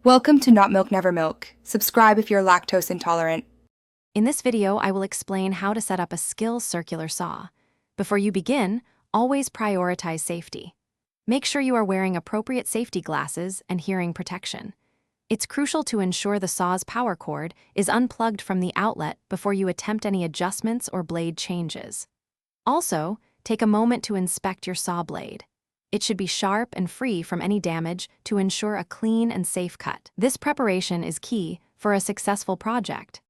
Welcome to Not Milk Never Milk. Subscribe if you're lactose intolerant. In this video, I will explain how to set up a Skil circular saw. Before you begin, always prioritize safety. Make sure you are wearing appropriate safety glasses and hearing protection. It's crucial to ensure the saw's power cord is unplugged from the outlet before you attempt any adjustments or blade changes. Also, take a moment to inspect your saw blade. It should be sharp and free from any damage to ensure a clean and safe cut. This preparation is key for a successful project.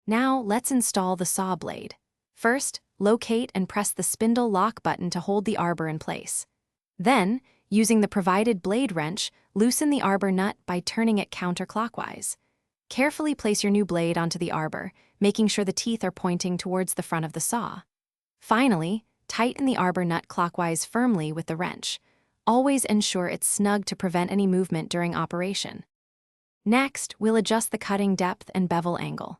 Now, let's install the saw blade. First, locate and press the spindle lock button to hold the arbor in place. Then, using the provided blade wrench, loosen the arbor nut by turning it counterclockwise. Carefully place your new blade onto the arbor, making sure the teeth are pointing towards the front of the saw. Finally, tighten the arbor nut clockwise firmly with the wrench. Always ensure it's snug to prevent any movement during operation. Next, we'll adjust the cutting depth and bevel angle.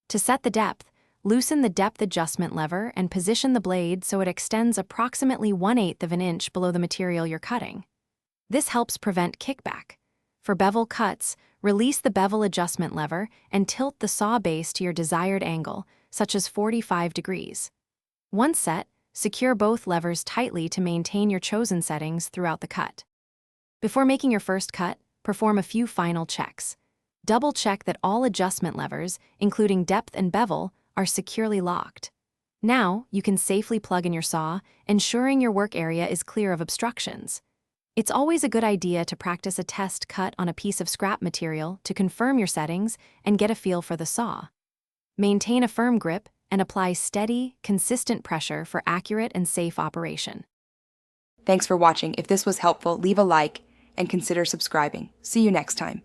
To set the depth, loosen the depth adjustment lever and position the blade so it extends approximately 1/8 of an inch below the material you're cutting. This helps prevent kickback. For bevel cuts, release the bevel adjustment lever and tilt the saw base to your desired angle, such as 45 degrees. Once set, secure both levers tightly to maintain your chosen settings throughout the cut. Before making your first cut, perform a few final checks. Double-check that all adjustment levers, including depth and bevel, are securely locked. Now, you can safely plug in your saw, ensuring your work area is clear of obstructions. It's always a good idea to practice a test cut on a piece of scrap material to confirm your settings and get a feel for the saw. Maintain a firm grip and apply steady, consistent pressure for accurate and safe operation. Thanks for watching. If this was helpful, leave a like and consider subscribing. See you next time.